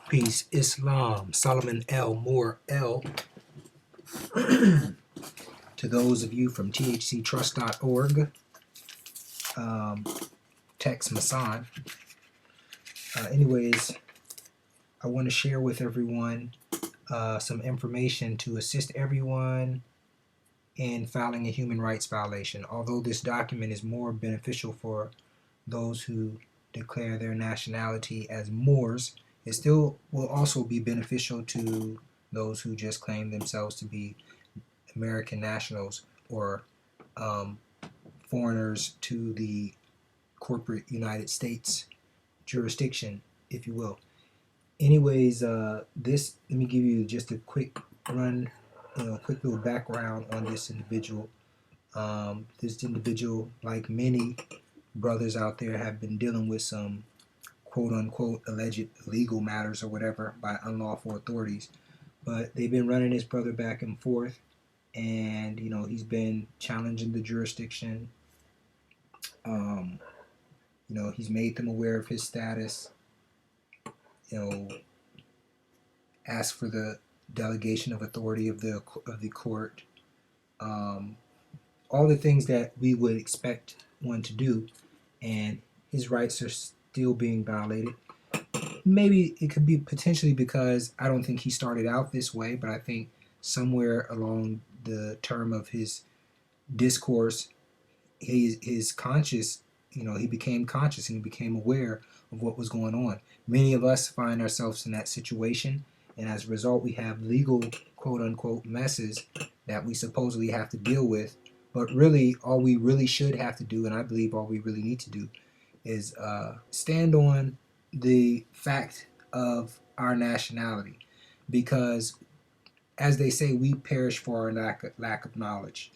Peace, Islam, Solomon L. Moor L. To those of you from thctrust.org, text Masan. Anyways, I want to share with everyone some information to assist everyone in filing a human rights violation. Although this document is more beneficial for those who declare their nationality as Moors, it still will also be beneficial to those who just claim themselves to be American nationals or foreigners to the corporate United States jurisdiction, if you will. Anyways, let me give you just a quick run, quick little background on this individual. This individual, like many brothers out there, have been dealing with some quote unquote alleged legal matters or whatever by unlawful authorities. But they've been running this brother back and forth, and he's been challenging the jurisdiction. He's made them aware of his status. Asked for the delegation of authority of the court. All the things that we would expect one to do, and his rights are still being violated. Maybe it could be potentially because I don't think he started out this way, but I think somewhere along the term of his discourse, his conscious, he became conscious and he became aware of what was going on. Many of us find ourselves in that situation, and as a result, we have legal quote unquote messes that we supposedly have to deal with. But really, all we really should have to do, and I believe all we really need to do, is stand on the fact of our nationality, because as they say, we perish for our lack of knowledge.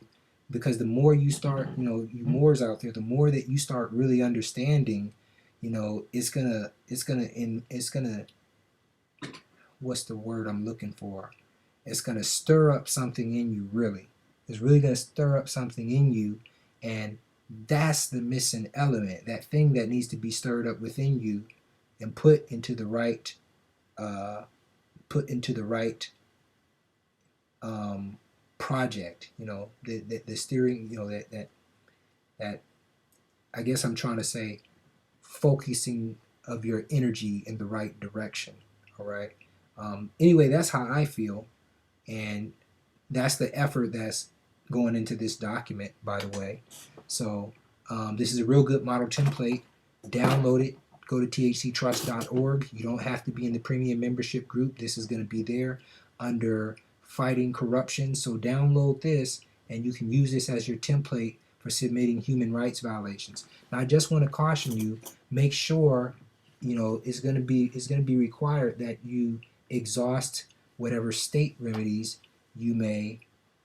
Because the more you start, you Moors out there, the more that you start really understanding, it's gonna what's the word I'm looking for? It's gonna stir up something in you, really. It's really gonna stir up something in you, and that's the missing element, that thing that needs to be stirred up within you and put into the right project. The steering. That I guess I'm trying to say, focusing of your energy in the right direction. All right. Anyway, that's how I feel, and that's the effort that's going into this document, by the way. So this is a real good model template. Download it. Go to thctrust.org. You don't have to be in the premium membership group. This is going to be there under fighting corruption. So download this, and you can use this as your template for submitting human rights violations. Now, I just want to caution you: make sure it's going to be required that you exhaust whatever state remedies you may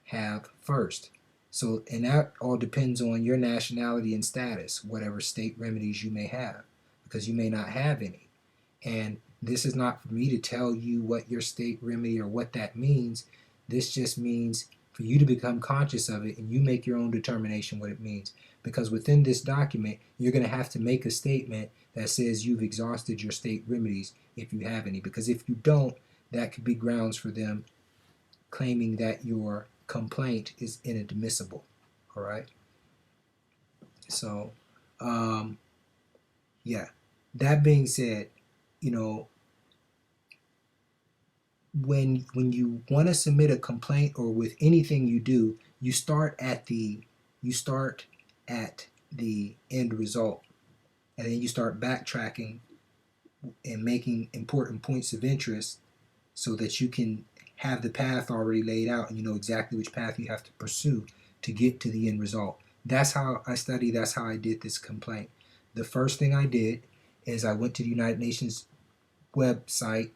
have first. So, and that all depends on your nationality and status, whatever state remedies you may have, because you may not have any. And this is not for me to tell you what your state remedy or what that means. This just means for you to become conscious of it and you make your own determination what it means. Because within this document, you're going to have to make a statement that says you've exhausted your state remedies if you have any. Because if you don't, that could be grounds for them claiming that your complaint is inadmissible. All right. So, yeah. That being said, when you want to submit a complaint, or with anything you do, you start at the end result, and then you start backtracking and making important points of interest so that you can have the path already laid out and you know exactly which path you have to pursue to get to the end result. That's how I study. That's how I did this complaint. The first thing I did is I went to the United Nations website,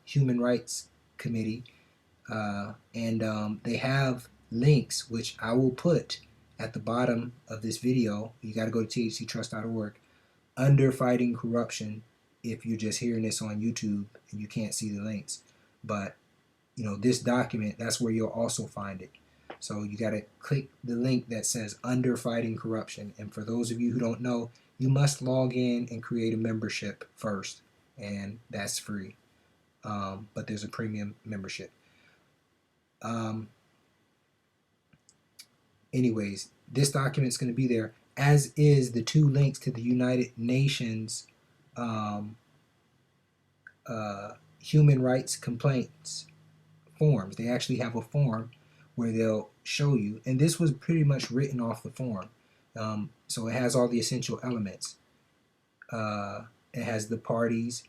Human Rights Committee, and they have links which I will put at the bottom of this video. You got to go to thctrust.org under fighting corruption if you're just hearing this on YouTube and you can't see the links. But this document, that's where you'll also find it. So you got to click the link that says under fighting corruption. And for those of you who don't know, you must log in and create a membership first, and that's free. but there's a premium membership. Um, Anyways, this document's going to be there, as is the 2 links to the United Nations um, human rights complaints forms. They actually have a form where they'll show you, and this was pretty much written off the form. So it has all the essential elements. It has the parties,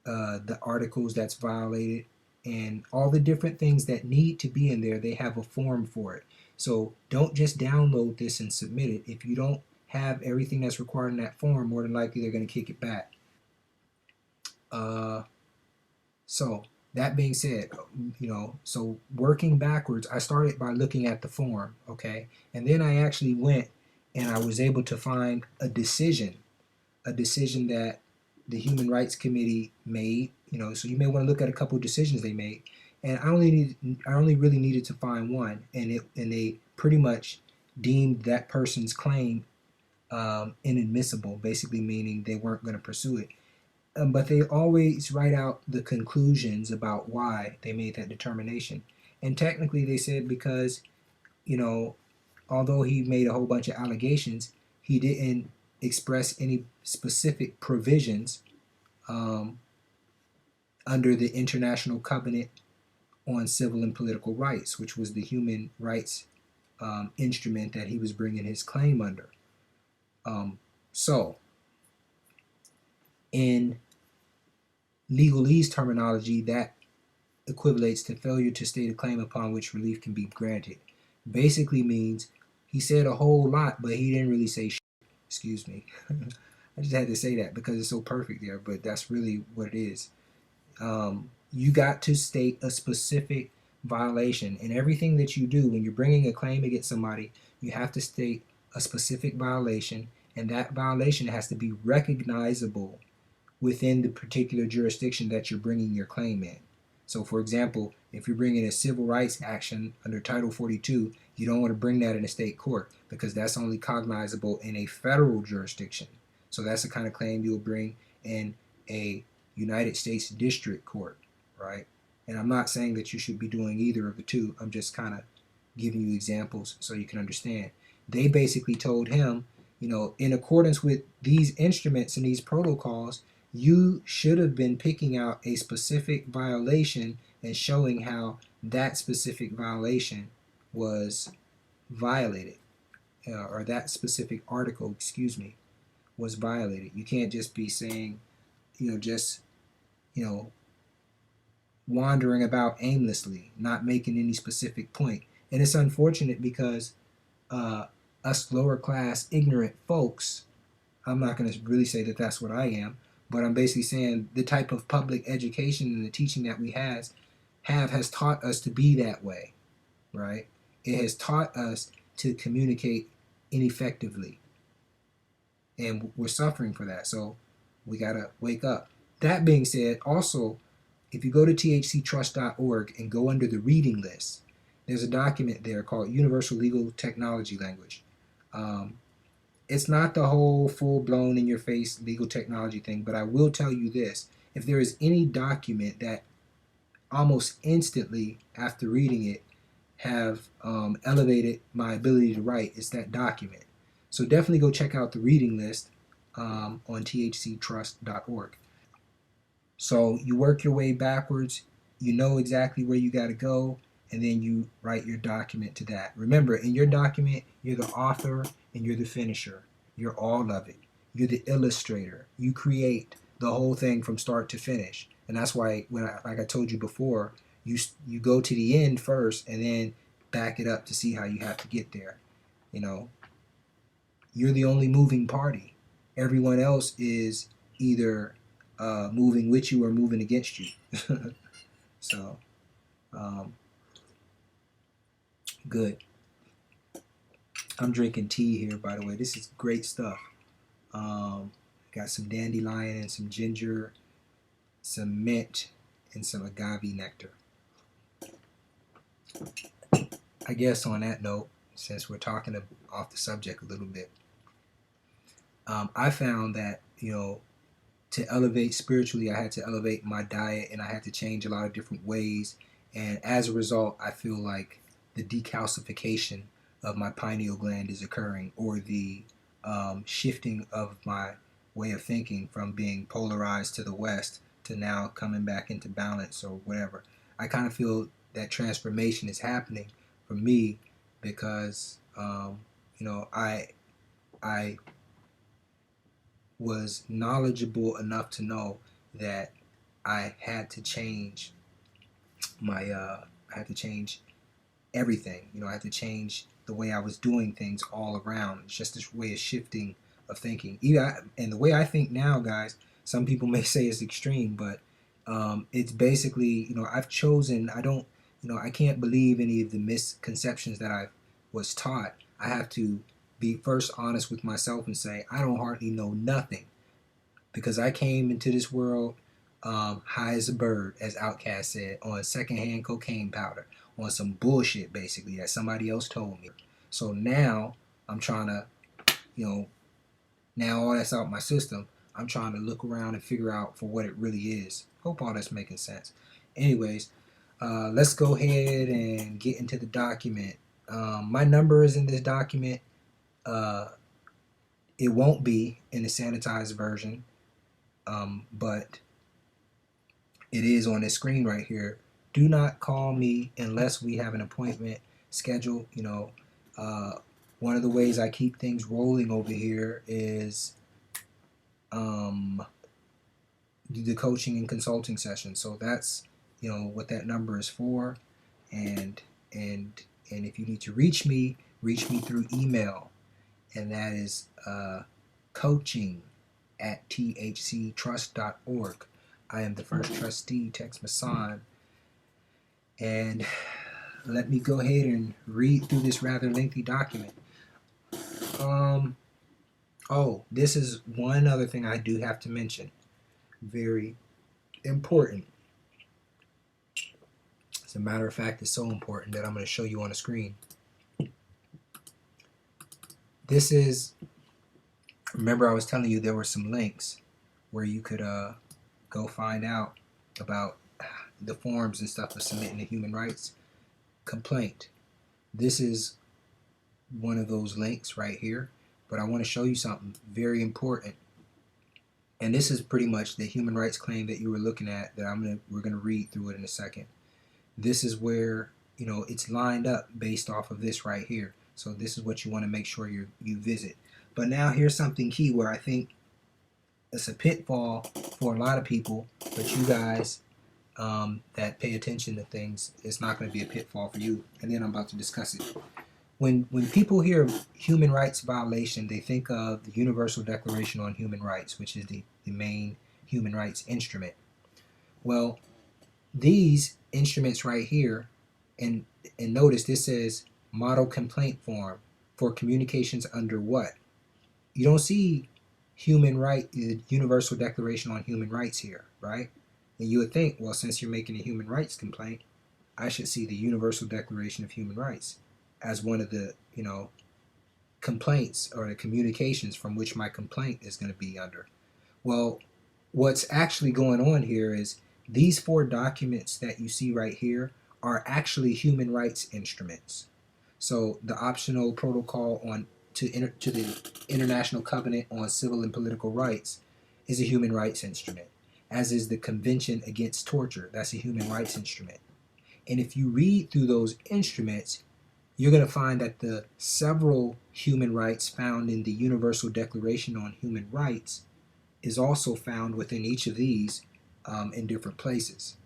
the articles that's violated, and all the different things that need to be in there. They have a form for it. So don't just download this and submit it. If you don't have everything that's required in that form, more than likely they're going to kick it back. So that being said, so working backwards, I started by looking at the form, okay, and then I actually went and I was able to find a decision that the Human Rights Committee made. So you may want to look at a couple of decisions they made, and I only really needed to find one, and they pretty much deemed that person's claim inadmissible, basically meaning they weren't going to pursue it. But they always write out the conclusions about why they made that determination. And technically, they said because, you know, although he made a whole bunch of allegations, he didn't express any specific provisions um, under the International Covenant on Civil and Political Rights, which was the human rights instrument that he was bringing his claim under. So, in legalese terminology, that equivalates to failure to state a claim upon which relief can be granted. Basically means he said a whole lot, but he didn't really say shit. Excuse me. I just had to say that because it's so perfect there, but that's really what it is. You got to state a specific violation, and everything that you do when you're bringing a claim against somebody, you have to state a specific violation, and that violation has to be recognizable within the particular jurisdiction that you're bringing your claim in. So, for example, if you're bringing a civil rights action under Title 42, you don't want to bring that in a state court because that's only cognizable in a federal jurisdiction. So that's the kind of claim you'll bring in a United States District Court, right? And I'm not saying that you should be doing either of the two. I'm just kind of giving you examples so you can understand. They basically told him, in accordance with these instruments and these protocols, you should have been picking out a specific violation and showing how that specific violation was violated, or that specific article, was violated. You can't just be saying, just, wandering about aimlessly, not making any specific point. And it's unfortunate because us lower class, ignorant folks, I'm not going to really say that that's what I am, but I'm basically saying the type of public education and the teaching that we have has taught us to be that way, right? It has taught us to communicate ineffectively, and we're suffering for that. So we got to wake up. That being said, also, if you go to thctrust.org and go under the reading list, there's a document there called Universal Legal Technology Language. It's not the whole full-blown in-your-face legal technology thing, but I will tell you this. If there is any document that almost instantly, after reading it, have elevated my ability to write, it's that document. So definitely go check out the reading list on thctrust.org. So you work your way backwards, you know exactly where you got to go, and then you write your document to that. Remember, in your document, you're the author and you're the finisher. You're all of it. You're the illustrator. You create the whole thing from start to finish. And that's why, like I told you before, you go to the end first and then back it up to see how you have to get there. You're the only moving party. Everyone else is either moving with you or moving against you. So, good. I'm drinking tea here, by the way. This is great stuff. Got some dandelion and some ginger, some mint, and some agave nectar. I guess on that note, since we're talking off the subject a little bit, I found that, to elevate spiritually, I had to elevate my diet, and I had to change a lot of different ways. And as a result, I feel like the decalcification of my pineal gland is occurring, or the shifting of my way of thinking from being polarized to the west to now coming back into balance or whatever. I kind of feel that transformation is happening for me because I was knowledgeable enough to know that I had to change I had to change everything. I had to change the way I was doing things all around. It's just this way of shifting of thinking. And the way I think now, guys, some people may say it's extreme, but it's basically, I've chosen, I can't believe any of the misconceptions that I was taught. I have to be first honest with myself and say, I don't hardly know nothing because I came into this world high as a bird, as Outkast said, on secondhand cocaine powder, on some bullshit basically that somebody else told me. So now I'm trying to, you know, now all that's out my system, I'm trying to look around and figure out for what it really is. Hope all that's making sense. Anyways, let's go ahead and get into the document. My number is in this document. Uh, it won't be in the sanitized version, but it is on this screen right here. Do not call me unless we have an appointment scheduled. One of the ways I keep things rolling over here is the coaching and consulting session. So that's what that number is for. And and and if you need to reach me through email, and that is coaching@thctrust.org. I am the first trustee, Tex Masson. And let me go ahead and read through this rather lengthy document. This is one other thing I do have to mention. Very important. As a matter of fact, it's so important that I'm going to show you on the screen. This is, remember I was telling you there were some links where you could go find out about the forms and stuff of submitting a human rights complaint. This is one of those links right here, but I want to show you something very important. And this is pretty much the human rights claim that you were looking at that we're gonna read through it in a second. This is where it's lined up based off of this right here. So this is what you want to make sure you visit. But now here's something key where I think it's a pitfall for a lot of people, but you guys that pay attention to things, it's not going to be a pitfall for you. And then I'm about to discuss it. When people hear human rights violation, they think of the Universal Declaration on Human Rights, which is the main human rights instrument. Well, these instruments right here, and notice this says model complaint form for communications under what? You don't see Universal Declaration on Human Rights here, right? And you would think, well, since you're making a human rights complaint, I should see the Universal Declaration of Human Rights as one of the complaints or the communications from which my complaint is going to be under. Well, what's actually going on here is these 4 documents that you see right here are actually human rights instruments. So the optional protocol to the International Covenant on Civil and Political Rights is a human rights instrument, as is the Convention Against Torture. That's a human rights instrument. And if you read through those instruments, you're going to find that the several human rights found in the Universal Declaration on Human Rights is also found within each of these in different places.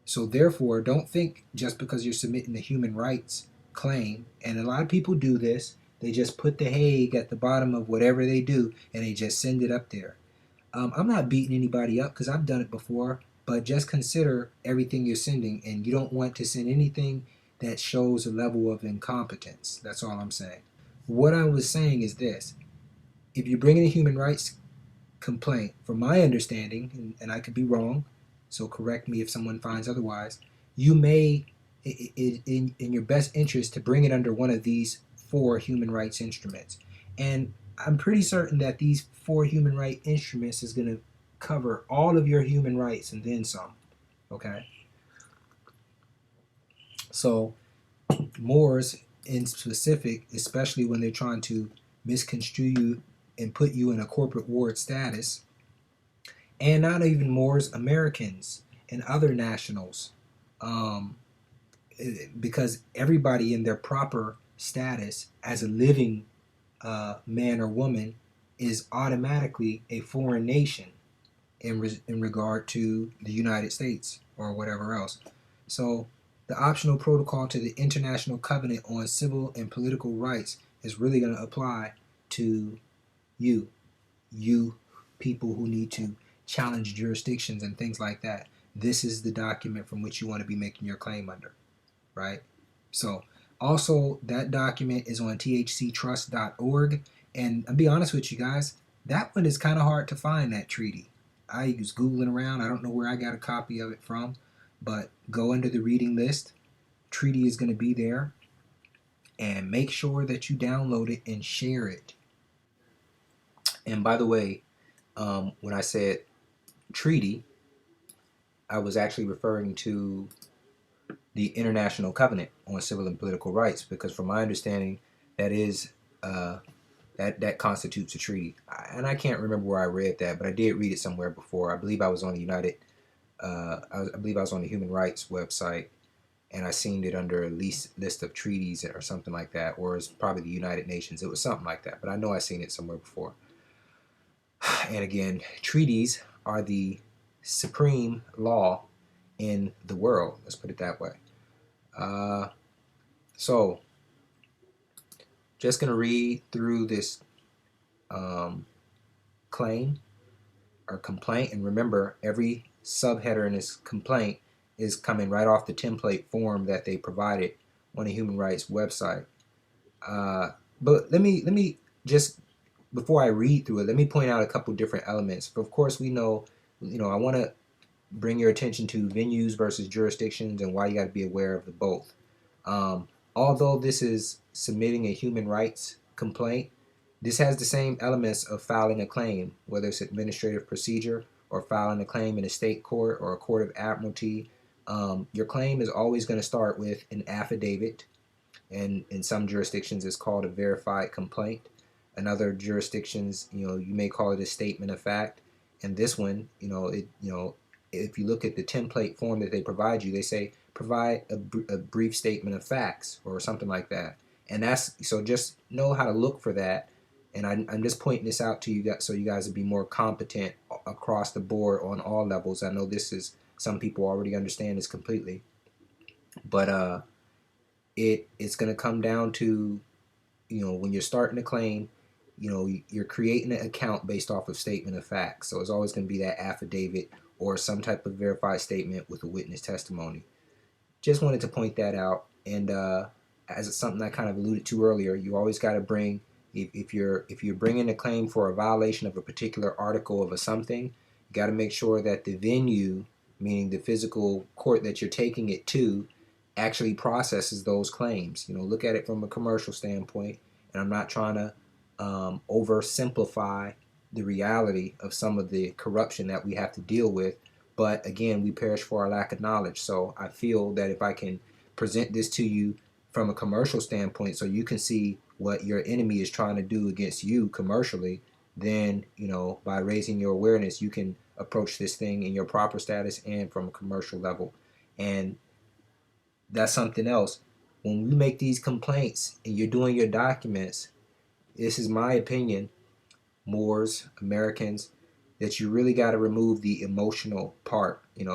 So therefore, don't think just because you're submitting a human rights claim, and a lot of people do this, they just put the Hague at the bottom of whatever they do and they just send it up there. I'm not beating anybody up because I've done it before, but just consider everything you're sending, and you don't want to send anything that shows a level of incompetence. That's all I'm saying. What I was saying is this: if you're bringing a human rights complaint, from my understanding, and I could be wrong, so correct me if someone finds otherwise, you may, in your best interest, to bring it under one of these 4 human rights instruments. And I'm pretty certain that these 4 human rights instruments is going to cover all of your human rights and then some. Okay, so Moors in specific, especially when they're trying to misconstrue you and put you in a corporate ward status, and not even Moors, Americans and other nationals, um, because everybody in their proper status as a living man or woman is automatically a foreign nation in regard to the United States or whatever else. So the optional protocol to the International Covenant on Civil and Political Rights is really going to apply to you, you people who need to challenge jurisdictions and things like that. This is the document from which you want to be making your claim under, right? So also that document is on thctrust.org, and I'll be honest with you guys, that one is kind of hard to find, that treaty. I was Googling around. I don't know where I got a copy of it from, but go under the reading list. Treaty is going to be there, and make sure that you download it and share it. And by the way, when I said treaty, I was actually referring to the International Covenant on Civil and Political Rights, because from my understanding, that is that constitutes a treaty. And I can't remember where I read that, but I did read it somewhere before. I believe I was on the I believe I was on the Human Rights website, and I seen it under a list of treaties or something like that, or it's probably the United Nations. It was something like that, but I know I seen it somewhere before. And again, treaties are the supreme law in the world. Let's put it that way. So, just going to read through this claim or complaint. And remember, every subheader in this complaint is coming right off the template form that they provided on the Human Rights website. But let me just, before I read through it, let me point out a couple different elements. Of course, we know, I want to bring your attention to venues versus jurisdictions and why you got to be aware of the both. Although this is submitting a human rights complaint, this has the same elements of filing a claim, whether it's administrative procedure or filing a claim in a state court or a court of admiralty. Your claim is always going to start with an affidavit, and in some jurisdictions it's called a verified complaint. In other jurisdictions, you may call it a statement of fact. And this one, if you look at the template form that they provide you, they say provide a brief statement of facts or something like that. And that's, so just know how to look for that. And I'm just pointing this out to you guys so you guys will be more competent across the board on all levels. I know this is, some people already understand this completely, but it's going to come down to, when you're starting a claim, you're creating an account based off of statement of facts. So it's always going to be that affidavit or some type of verified statement with a witness testimony. Just wanted to point that out. And as it's something I kind of alluded to earlier, you always got to bring, if you're bringing a claim for a violation of a particular article of a something, you got to make sure that the venue, meaning the physical court that you're taking it to, actually processes those claims. Look at it from a commercial standpoint. And I'm not trying to oversimplify the reality of some of the corruption that we have to deal with. But again, we perish for our lack of knowledge. So I feel that if I can present this to you from a commercial standpoint so you can see what your enemy is trying to do against you commercially, then, by raising your awareness, you can approach this thing in your proper status and from a commercial level. And that's something else. When we make these complaints and you're doing your documents, this is my opinion, Moors, Americans, that you really got to remove the emotional part. You're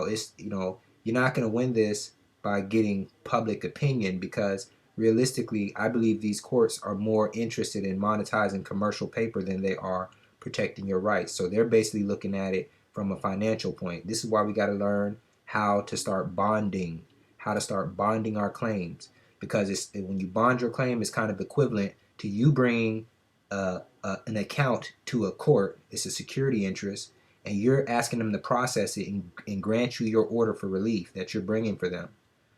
not going to win this by getting public opinion, because realistically, I believe these courts are more interested in monetizing commercial paper than they are protecting your rights. So they're basically looking at it from a financial point. This is why we got to learn how to start bonding, our claims, because when you bond your claim, it's kind of equivalent to you bringing an account to a court. It's a security interest, and you're asking them to process it and grant you your order for relief that you're bringing for them.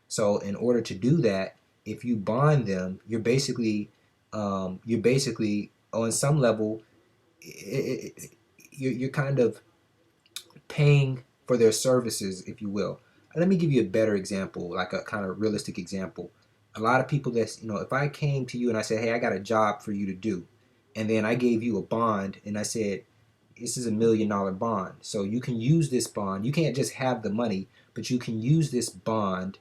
So in order to do that, if you bond them, you're basically on some level, you're kind of paying for their services, if you will. Let me give you a better example, like a kind of realistic example. A lot of people that's, if I came to you and I said, hey, I got a job for you to do, and then I gave you a bond and I said, this is $1 million bond. So you can use this bond. You can't just have the money, but you can use this bond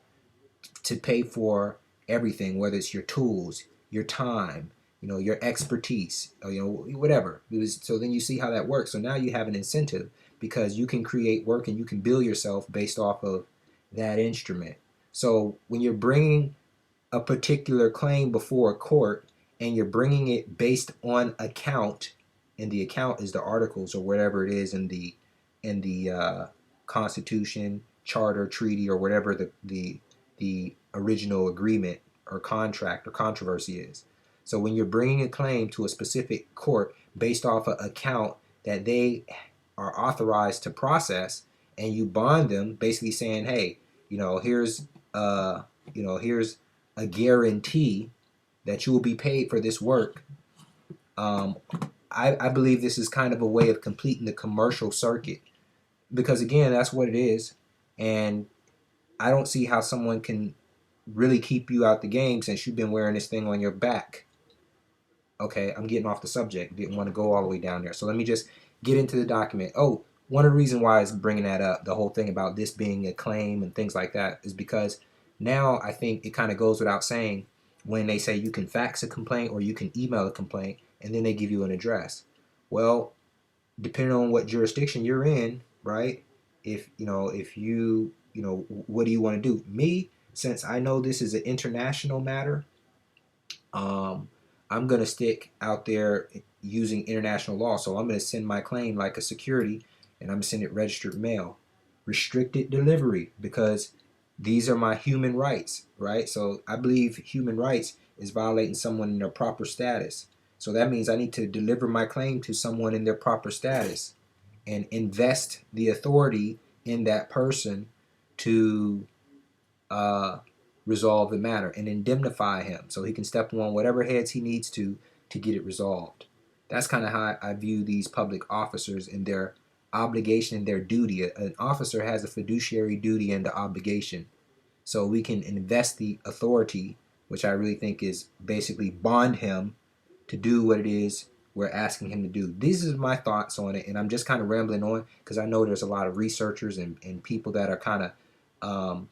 to pay for everything, whether it's your tools, your time, your expertise, or, whatever. So then you see how that works. So now you have an incentive because you can create work and you can bill yourself based off of that instrument. So when you're bringing a particular claim before a court and you're bringing it based on account, and the account is the articles or whatever it is in the Constitution, charter, treaty, or whatever the original agreement or contract or controversy is. So when you're bringing a claim to a specific court based off an account that they are authorized to process, and you bond them, basically saying, hey, here's here's a guarantee that you will be paid for this work. I believe this is kind of a way of completing the commercial circuit, because again, that's what it is. And I don't see how someone can really keep you out the game since you've been wearing this thing on your back. Okay, I'm getting off the subject. Didn't want to go all the way down there. So let me just get into the document. Oh, one of the reasons why it's bringing that up, the whole thing about this being a claim and things like that, is because now I think it kind of goes without saying when they say you can fax a complaint or you can email a complaint and then they give you an address. Well, depending on what jurisdiction you're in, right? If what do you want to do? Me, since I know this is an international matter, I'm going to stick out there using international law. So I'm going to send my claim like a security, and I'm going to send it registered mail, restricted delivery, because these are my human rights, right? So I believe human rights is violating someone in their proper status. So that means I need to deliver my claim to someone in their proper status and invest the authority in that person to resolve the matter and indemnify him so he can step on whatever heads he needs to get it resolved. That's kind of how I view these public officers and their obligation and their duty. An officer has a fiduciary duty and the obligation. So we can invest the authority, which I really think is basically bond him to do what it is we're asking him to do. These are my thoughts on it, and I'm just kind of rambling on because I know there's a lot of researchers and people that are kind of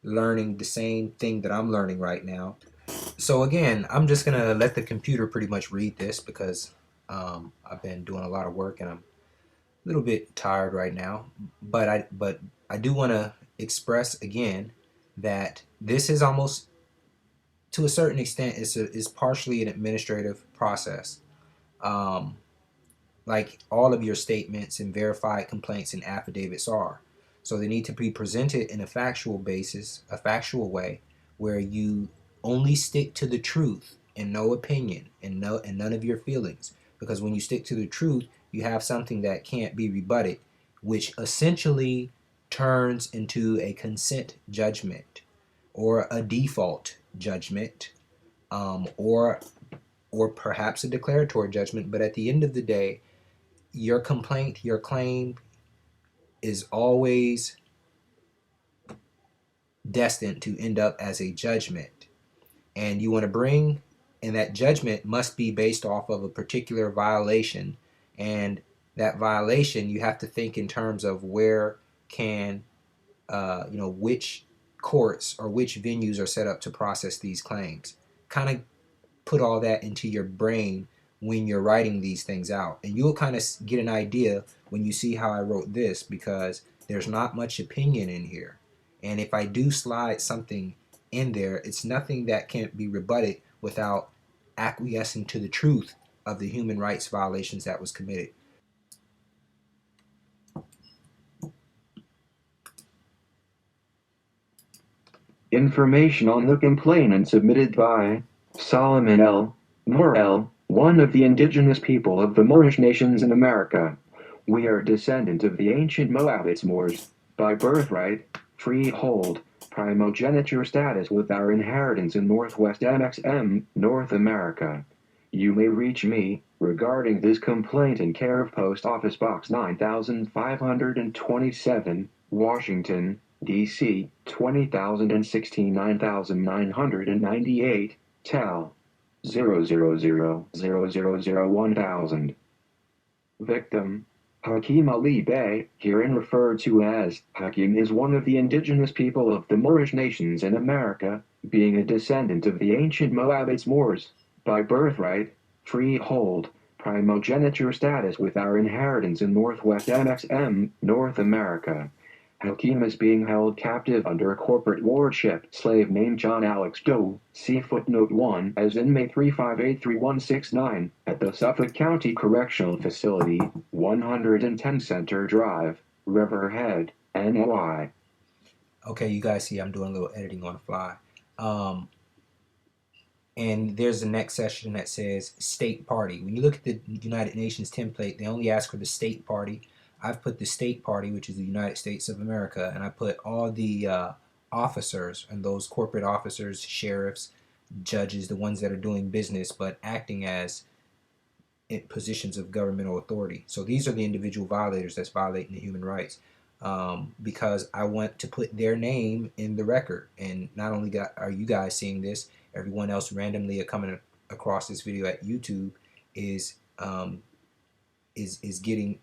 learning the same thing that I'm learning right now. So again, I'm just gonna let the computer pretty much read this because I've been doing a lot of work and I'm a little bit tired right now. But I do want to express again that this is almost, to a certain extent, is partially an administrative process. Um, like all of your statements and verified complaints and affidavits are. So they need to be presented in a factual basis, a factual way, where you only stick to the truth and no opinion and none of your feelings. Because when you stick to the truth, you have something that can't be rebutted, which essentially turns into a consent judgment or a default judgment, or perhaps a declaratory judgment. But at the end of the day, your complaint, your claim is always destined to end up as a judgment. And you want to bring, and that judgment must be based off of a particular violation. And that violation, you have to think in terms of where can, which courts or which venues are set up to process these claims. Kind of put all that into your brain when you're writing these things out. And you'll kind of get an idea when you see how I wrote this, because there's not much opinion in here. And if I do slide something in there, it's nothing that can't be rebutted without acquiescing to the truth of the human rights violations that was committed. Information on the complainant submitted by Solomon L. Moor L., one of the indigenous people of the Moorish nations in America. We are descendants of the ancient Moabites Moors, by birthright, freehold, primogeniture status with our inheritance in Northwest MXM, North America. You may reach me regarding this complaint in care of Post Office Box 9527, Washington, D.C. 20016 9998, Tel. 000001000. Victim: Hakim Ali Bey, herein referred to as Hakim, is one of the indigenous people of the Moorish nations in America, being a descendant of the ancient Moabites Moors, by birthright, freehold, primogeniture status with our inheritance in Northwest MXM, North America. Hakim is being held captive under a corporate warship slave named John Alex Doe, see footnote 1, as inmate 3583169, at the Suffolk County Correctional Facility, 110 Center Drive, Riverhead, NY. Okay, you guys see I'm doing a little editing on the fly. And there's the next section that says state party. When you look at the United Nations template, they only ask for the state party. I've put the state party, which is the United States of America, and I put all the officers and those corporate officers, sheriffs, judges, the ones that are doing business but acting as in positions of governmental authority. So these are the individual violators that's violating the human rights. Because I want to put their name in the record. And not only are you guys seeing this, everyone else randomly coming across this video at YouTube is getting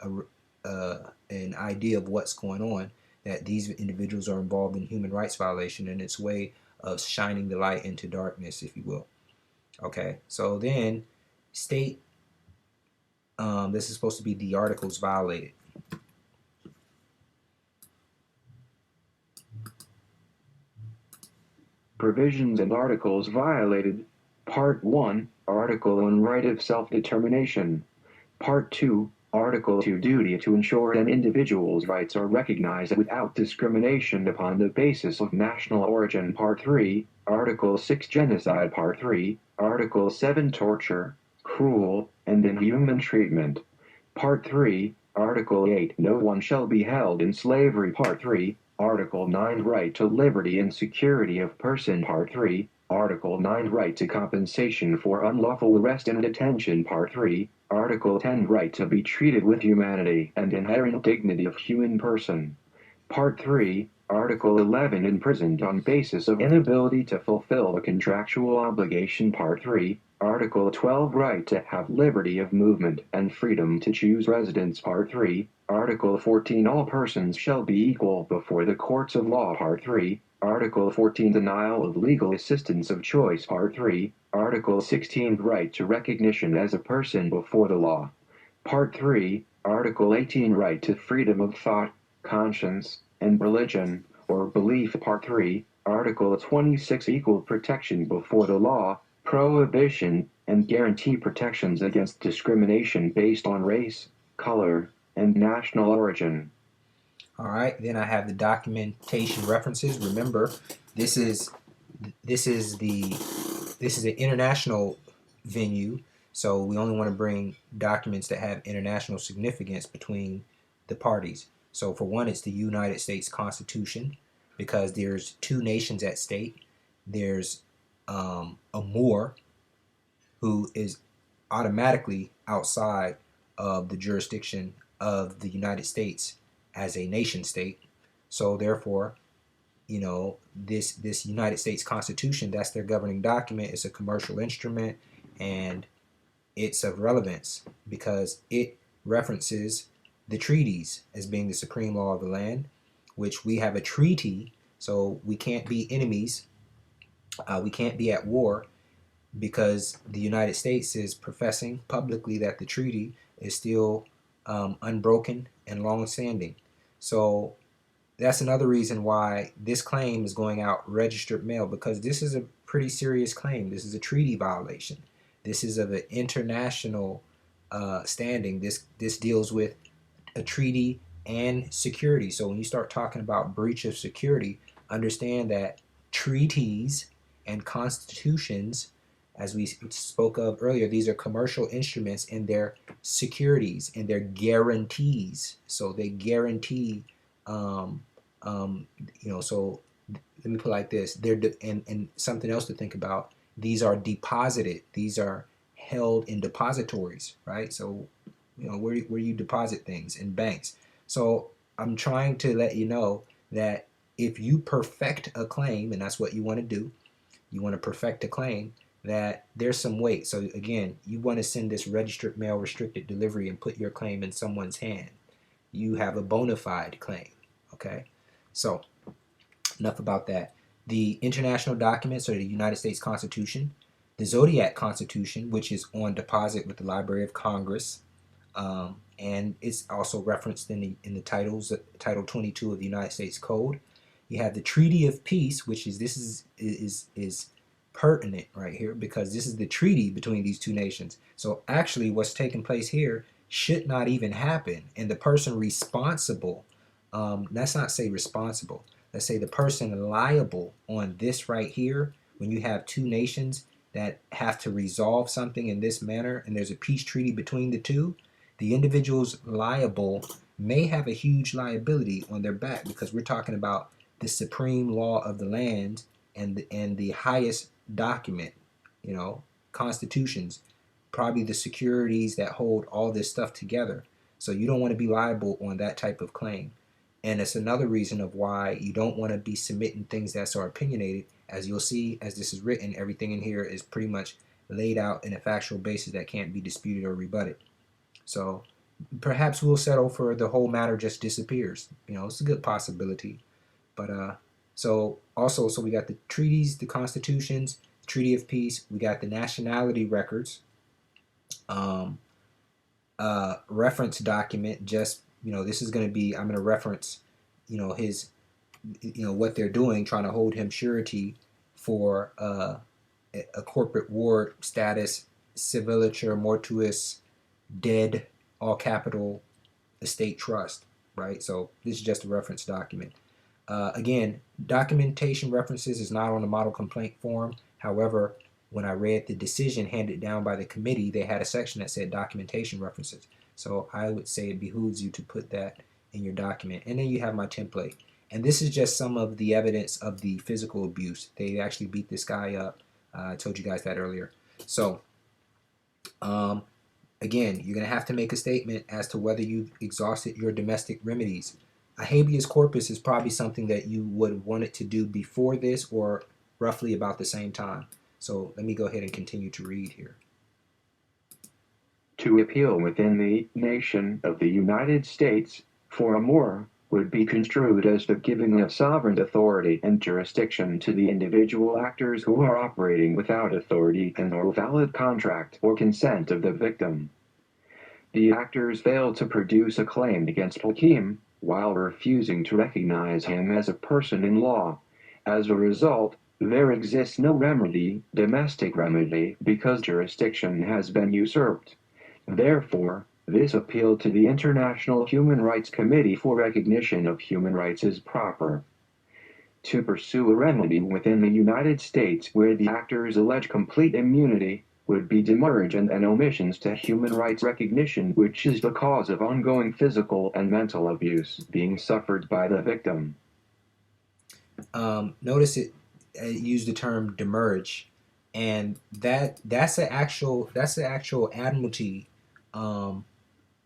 an idea of what's going on. That these individuals are involved in human rights violation, and it's a way of shining the light into darkness, if you will. Okay, so then state. This is supposed to be the articles violated. Provisions and articles violated. Part 1, Article on Right of Self-Determination. Part 2, Article 2, Duty to ensure an individual's rights are recognized without discrimination upon the basis of national origin. Part 3, Article 6, Genocide. Part 3, Article 7, Torture, cruel, and inhuman treatment. Part 3, Article 8, No one shall be held in slavery. Part 3, Article 9, Right to liberty and security of person. Part 3, Article 9, Right to compensation for unlawful arrest and detention. Part 3, Article 10, Right to be treated with humanity and inherent dignity of human person. Part 3, Article 11, imprisoned on basis of inability to fulfill a contractual obligation. Part 3, Article 12, Right to have liberty of movement and freedom to choose residence. Part 3, Article 14, all persons shall be equal before the courts of law. Part 3, Article 14, denial of legal assistance of choice. Part 3, Article 16, right to recognition as a person before the law. Part 3, Article 18, right to freedom of thought, conscience, and religion, or belief. Part 3, Article 26, equal protection before the law, prohibition, and guarantee protections against discrimination based on race, color, and national origin. All right, then I have the documentation references. Remember, this is an international venue, so we only want to bring documents that have international significance between the parties. So for one, it's the United States Constitution, because there's two nations at stake. There's a Moor, who is automatically outside of the jurisdiction of the United States as a nation state. So therefore, this United States Constitution, that's their governing document. It's a commercial instrument, and it's of relevance because it references the treaties as being the supreme law of the land, which we have a treaty, so we can't be enemies. We can't be at war, because the United States is professing publicly that the treaty is still unbroken and long-standing. So that's another reason why this claim is going out registered mail, because this is a pretty serious claim. This is a treaty violation. This is of an international standing. This deals with a treaty and security. So when you start talking about breach of security, understand that treaties and constitutions, as we spoke of earlier, these are commercial instruments, and they're securities and they're guarantees. So they guarantee, so let me put it like this: and something else to think about. These are deposited. These are held in depositories, right? So, where you deposit things in banks. So I'm trying to let you know that if you perfect a claim, and that's what you want to do, you want to perfect a claim, that there's some weight. So again, you want to send this registered mail restricted delivery and put your claim in someone's hand. You have a bona fide claim. Okay, so enough about that. The international documents are the United States Constitution, the Zodiac Constitution, which is on deposit with the Library of Congress, and it's also referenced in the Title 22 of the United States Code. You have the Treaty of Peace, which is is pertinent right here because this is the treaty between these two nations. So actually, what's taking place here should not even happen, and the person responsible, let's not say responsible, let's say the person liable on this right here, when you have two nations that have to resolve something in this manner and there's a peace treaty between the two, the individuals liable may have a huge liability on their back because we're talking about the supreme law of the land and the highest document, you know, constitutions, probably the securities that hold all this stuff together. So you don't want to be liable on that type of claim. And it's another reason of why you don't want to be submitting things that are opinionated. As you'll see, as this is written, everything in here is pretty much laid out in a factual basis that can't be disputed or rebutted. So perhaps we'll settle for the whole matter just disappears. You know, it's a good possibility. But so also, so we got the treaties, the constitutions, Treaty of Peace. We got the nationality records, um, reference document. Just this is going to be. I'm going to reference, his, what they're doing, trying to hold him surety for a corporate ward status, civilature mortuus, dead, all capital, estate trust. Right. So this is just a reference document. Again, documentation references is not on the model complaint form. However, when I read the decision handed down by the committee, they had a section that said documentation references. So I would say it behooves you to put that in your document. And then you have my template. And this is just some of the evidence of the physical abuse. They actually beat this guy up. I told you guys that earlier. So, um, again, you're going to have to make a statement as to whether you've exhausted your domestic remedies. A habeas corpus is probably something that you would want it to do before this or roughly about the same time. So let me go ahead and continue to read here. To appeal within the nation of the United States for a Moor would be construed as the giving of sovereign authority and jurisdiction to the individual actors who are operating without authority and or valid contract or consent of the victim. The actors failed to produce a claim against Hakim while refusing to recognize him as a person in law. As a result, there exists no remedy, domestic remedy, because jurisdiction has been usurped. Therefore, this appeal to the International Human Rights Committee for recognition of human rights is proper. To pursue a remedy within the United States where the actors allege complete immunity would be demurrage and omissions to human rights recognition, which is the cause of ongoing physical and mental abuse being suffered by the victim. Notice it used the term demurrage, and that's the actual admiralty, um,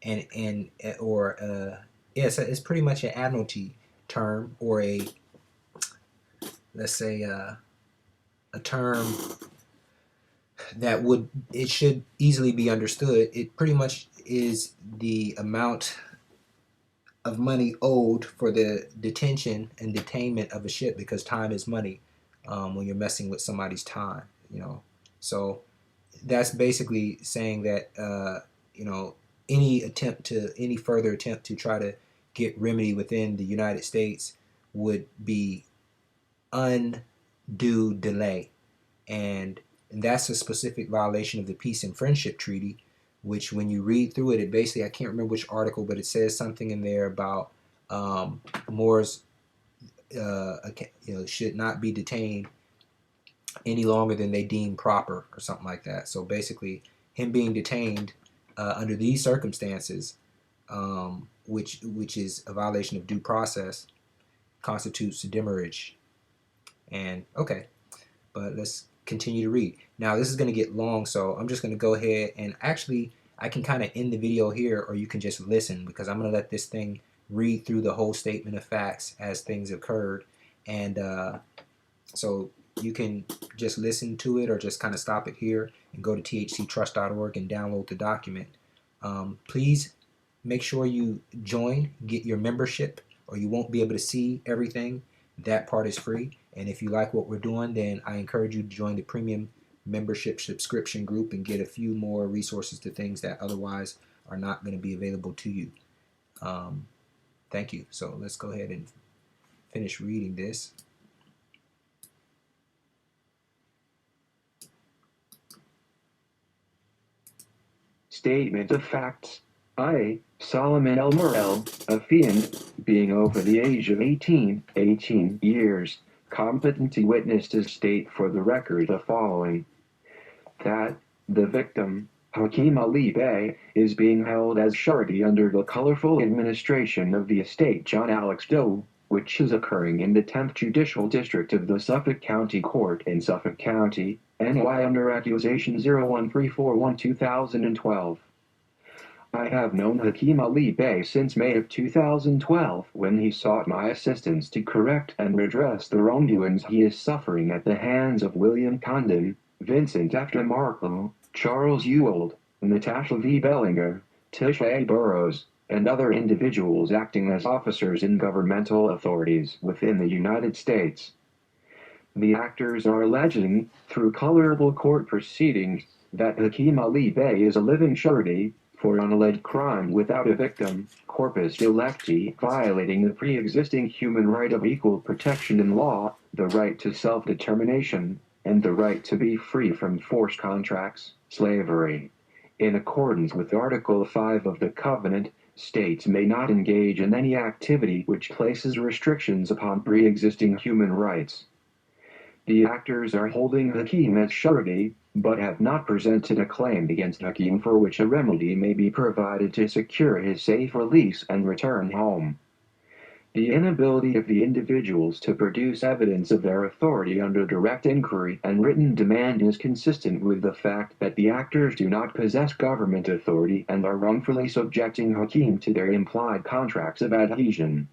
and or yeah, it's pretty much an admiralty term or a, let's say, a term that it should easily be understood. It pretty much is the amount of money owed for the detention and detainment of a ship, because time is money, when you're messing with somebody's time, So that's basically saying that, any further attempt to try to get remedy within the United States would be undue delay, and that's a specific violation of the Peace and Friendship Treaty, which when you read through it, it basically, I can't remember which article, but it says something in there about, Moors, should not be detained any longer than they deem proper, or something like that. So basically, him being detained under these circumstances, which is a violation of due process, constitutes demurrage. And okay, but let's continue to read. Now, this is going to get long, so I'm just going to go ahead and actually, I can kind of end the video here, or you can just listen, because I'm going to let this thing read through the whole statement of facts as things occurred. And so you can just listen to it, or just kind of stop it here and go to thctrust.org and download the document. Please make sure you join, get your membership, or you won't be able to see everything. That part is free. And if you like what we're doing, then I encourage you to join the premium membership subscription group and get a few more resources to things that otherwise are not going to be available to you. Thank you. So let's go ahead and finish reading this. Statement of facts. I, Solomon L. Moor, a fiend, being over the age of 18 years, competent to witness to state for the record the following: that the victim, Hakim Ali Bey, is being held as surety under the colorful administration of the estate John Alex Doe, which is occurring in the 10th Judicial District of the Suffolk County Court in Suffolk County, NY under accusation 01341-2012. I have known Hakim Ali Bey since May of 2012, when he sought my assistance to correct and redress the wrongdoings he is suffering at the hands of William Condon, Vincent F. DeMarco, Charles Ewald, Natasha V. Bellinger, Tisha A. Burrows, and other individuals acting as officers in governmental authorities within the United States. The actors are alleging, through colorable court proceedings, that Hakim Ali Bey is a living surety for an alleged crime without a victim, corpus delicti, violating the pre-existing human right of equal protection in law, the right to self-determination, and the right to be free from forced contracts, slavery. In accordance with Article 5 of the Covenant, states may not engage in any activity which places restrictions upon pre-existing human rights. The actors are holding Hakim as surety, but have not presented a claim against Hakim for which a remedy may be provided to secure his safe release and return home. The inability of the individuals to produce evidence of their authority under direct inquiry and written demand is consistent with the fact that the actors do not possess government authority and are wrongfully subjecting Hakim to their implied contracts of adhesion.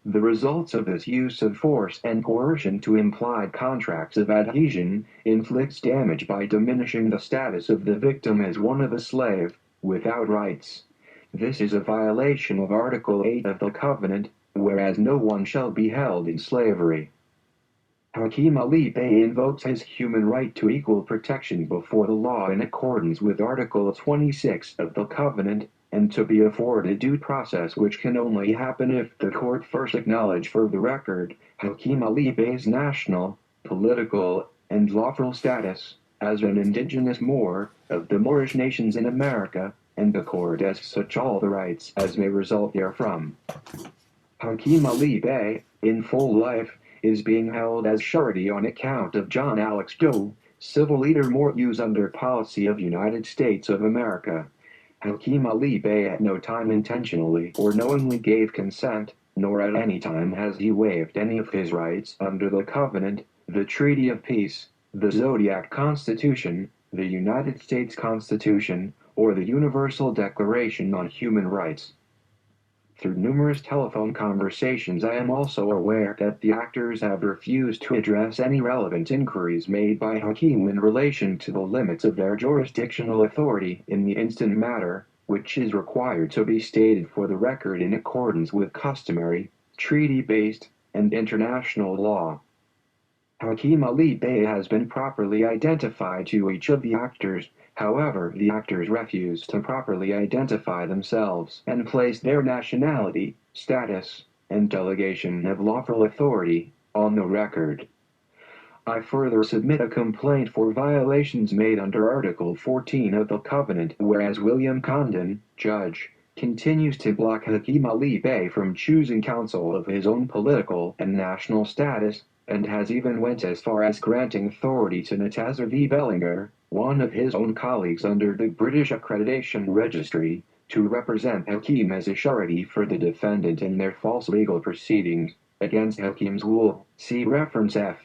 The results of this use of force and coercion to implied contracts of adhesion inflicts damage by diminishing the status of the victim as one of a slave, without rights. This is a violation of Article 8 of the Covenant, whereas no one shall be held in slavery. Hakim Ali Bey invokes his human right to equal protection before the law in accordance with Article 26 of the Covenant, and to be afforded due process, which can only happen if the court first acknowledge for the record Hakim Ali Bey's national, political, and lawful status as an indigenous Moor of the Moorish nations in America, and accord as such all the rights as may result therefrom. Hakim Ali Bey, in full life, is being held as surety on account of John Alex Doe, civil leader Moor use under policy of United States of America. Hakim Ali Bey at no time intentionally or knowingly gave consent, nor at any time has he waived any of his rights under the Covenant, the Treaty of Peace, the Zodiac Constitution, the United States Constitution, or the Universal Declaration on Human Rights. Through numerous telephone conversations, I am also aware that the actors have refused to address any relevant inquiries made by Hakim in relation to the limits of their jurisdictional authority in the instant matter, which is required to be stated for the record in accordance with customary, treaty-based, and international law. Hakim Ali Bey has been properly identified to each of the actors. However, the actors refuse to properly identify themselves and place their nationality, status, and delegation of lawful authority on the record. I further submit a complaint for violations made under Article 14 of the Covenant, whereas William Condon, judge, continues to block Hakim Ali Bey from choosing counsel of his own political and national status, and has even went as far as granting authority to Natasha V. Bellinger, one of his own colleagues under the British Accreditation Registry, to represent Hakim as a surety for the defendant in their false legal proceedings against Hakim's will. See reference F.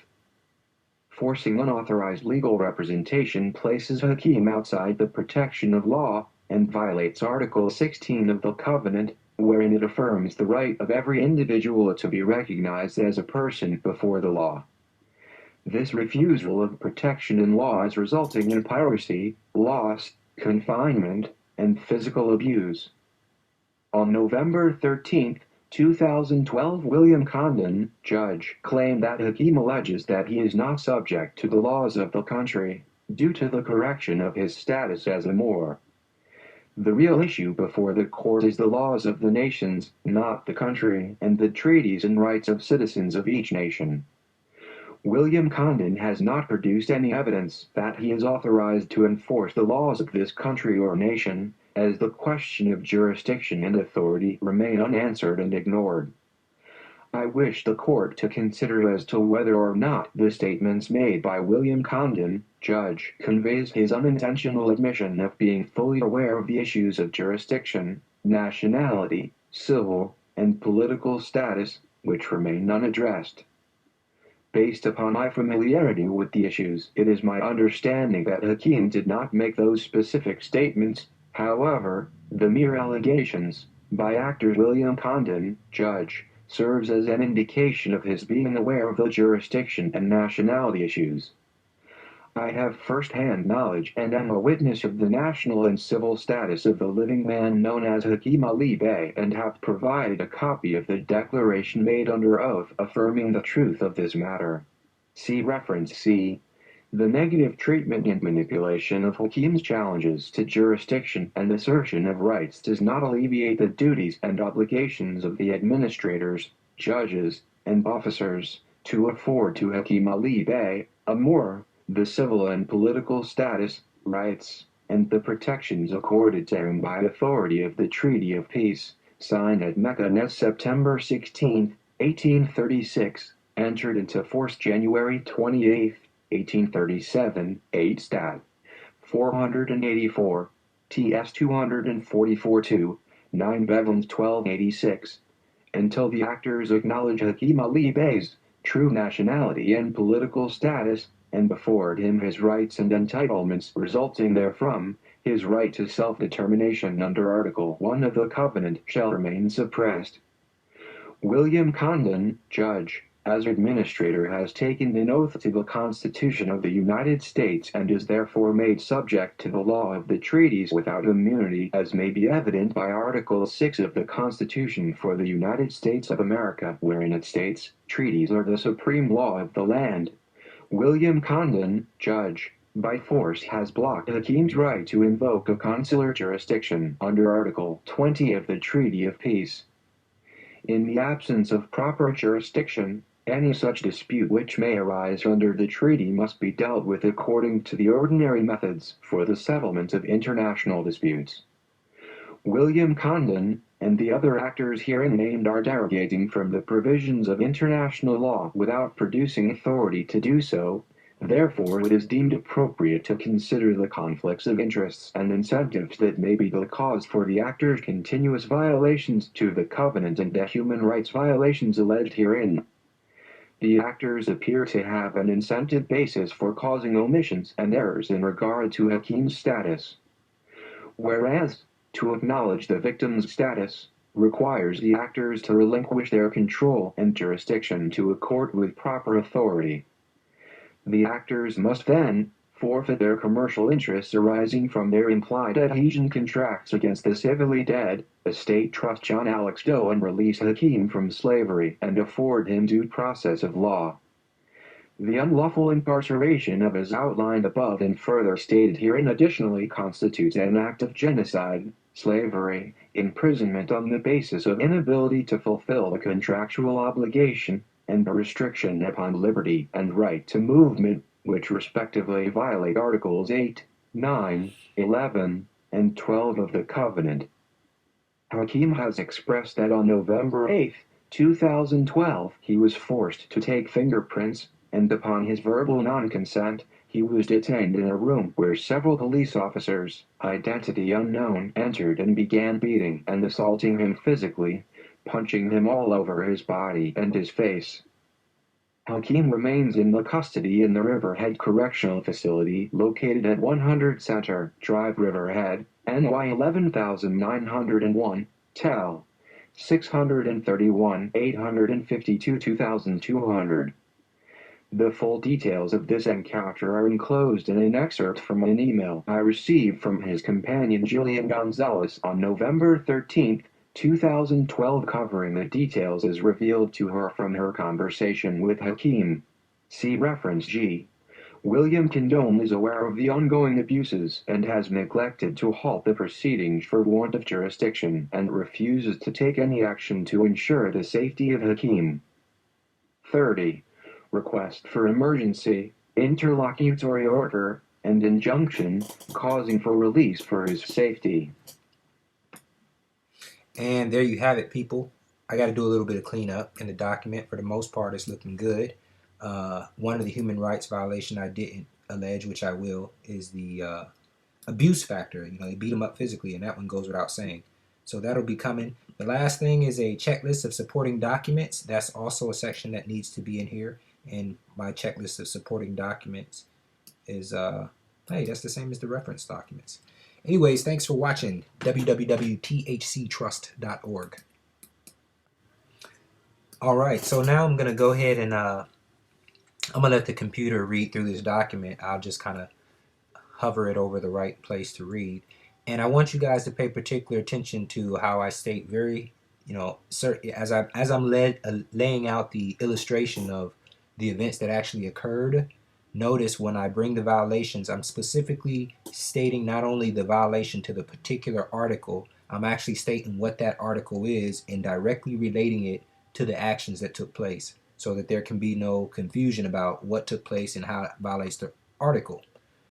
Forcing unauthorized legal representation places Hakim outside the protection of law and violates Article 16 of the Covenant, wherein it affirms the right of every individual to be recognized as a person before the law. This refusal of protection in law is resulting in piracy, loss, confinement, and physical abuse. On November 13, 2012, William Condon, judge, claimed that Hakim alleges that he is not subject to the laws of the country due to the correction of his status as a Moor. The real issue before the court is the laws of the nations, not the country, and the treaties and rights of citizens of each nation. William Condon has not produced any evidence that he is authorized to enforce the laws of this country or nation, as the question of jurisdiction and authority remain unanswered and ignored. I wish the court to consider as to whether or not the statements made by William Condon, judge, conveys his unintentional admission of being fully aware of the issues of jurisdiction, nationality, civil, and political status, which remain unaddressed. Based upon my familiarity with the issues, it is my understanding that Hakim did not make those specific statements. However, the mere allegations, by actor William Condon, judge, serves as an indication of his being aware of the jurisdiction and nationality issues. I have first-hand knowledge and am a witness of the national and civil status of the living man known as Hakim Ali Bey and have provided a copy of the declaration made under oath affirming the truth of this matter. See reference C. The negative treatment and manipulation of Hakim's challenges to jurisdiction and assertion of rights does not alleviate the duties and obligations of the administrators, judges, and officers to afford to Hakim Ali Bey, a Moor, the civil and political status, rights, and the protections accorded to him by authority of the Treaty of Peace, signed at Mecca September 16, 1836, entered into force January 28, 1837, 8 Stat. 484, TS 244-2, 9 Bevins 1286, until the actors acknowledge Hakim Ali Bey's true nationality and political status, and afford him his rights and entitlements resulting therefrom, his right to self-determination under Article 1 of the Covenant shall remain suppressed. William Condon, judge, as administrator has taken an oath to the Constitution of the United States and is therefore made subject to the law of the treaties without immunity, as may be evident by Article 6 of the Constitution for the United States of America, wherein it states, treaties are the supreme law of the land. William Condon, judge, by force has blocked Hakim's right to invoke a consular jurisdiction under Article 20 of the Treaty of Peace. In the absence of proper jurisdiction, any such dispute which may arise under the treaty must be dealt with according to the ordinary methods for the settlement of international disputes. William Condon and the other actors herein named are derogating from the provisions of international law without producing authority to do so. Therefore, it is deemed appropriate to consider the conflicts of interests and incentives that may be the cause for the actors' continuous violations to the covenant and the human rights violations alleged herein. The actors appear to have an incentive basis for causing omissions and errors in regard to Hakim's status. Whereas, to acknowledge the victim's status requires the actors to relinquish their control and jurisdiction to a court with proper authority. The actors must then forfeit their commercial interests arising from their implied adhesion contracts against the civilly dead, estate trust John Alex Doe and release Hakim from slavery and afford him due process of law. The unlawful incarceration of as outlined above and further stated herein additionally constitutes an act of genocide, slavery, imprisonment on the basis of inability to fulfill a contractual obligation, and a restriction upon liberty and right to movement, which respectively violate Articles 8, 9, 11, and 12 of the Covenant. Hakim has expressed that on November 8, 2012, he was forced to take fingerprints, and upon his verbal non-consent, he was detained in a room where several police officers, identity unknown, entered and began beating and assaulting him physically, punching him all over his body and his face. Hakeem remains in the custody in the Riverhead Correctional Facility located at 100 Center Drive, Riverhead, NY 11901, Tel. 631 852 2200. The full details of this encounter are enclosed in an excerpt from an email I received from his companion Jillian Gonzalez on November 13, 2012, covering the details as revealed to her from her conversation with Hakeem. See reference G. William Condone is aware of the ongoing abuses and has neglected to halt the proceedings for want of jurisdiction and refuses to take any action to ensure the safety of Hakeem. 30. Request for emergency, interlocutory order, and injunction causing for release for his safety. And there you have it, people. I got to do a little bit of cleanup in the document. For the most part, it's looking good. One of the human rights violation I didn't allege, which I will, is the abuse factor. You know, they beat him up physically, and that one goes without saying. So that'll be coming. The last thing is a checklist of supporting documents. That's also a section that needs to be in here. And my checklist of supporting documents is, hey, that's the same as the reference documents. Anyways, thanks for watching. www.thctrust.org. All right, so now I'm going to go ahead and I'm going to let the computer read through this document. I'll just kind of hover it over the right place to read. And I want you guys to pay particular attention to how I state very, as I'm laying out the illustration of the events that actually occurred. Notice when I bring the violations, I'm specifically stating not only the violation to the particular article, I'm actually stating what that article is and directly relating it to the actions that took place so that there can be no confusion about what took place and how it violates the article.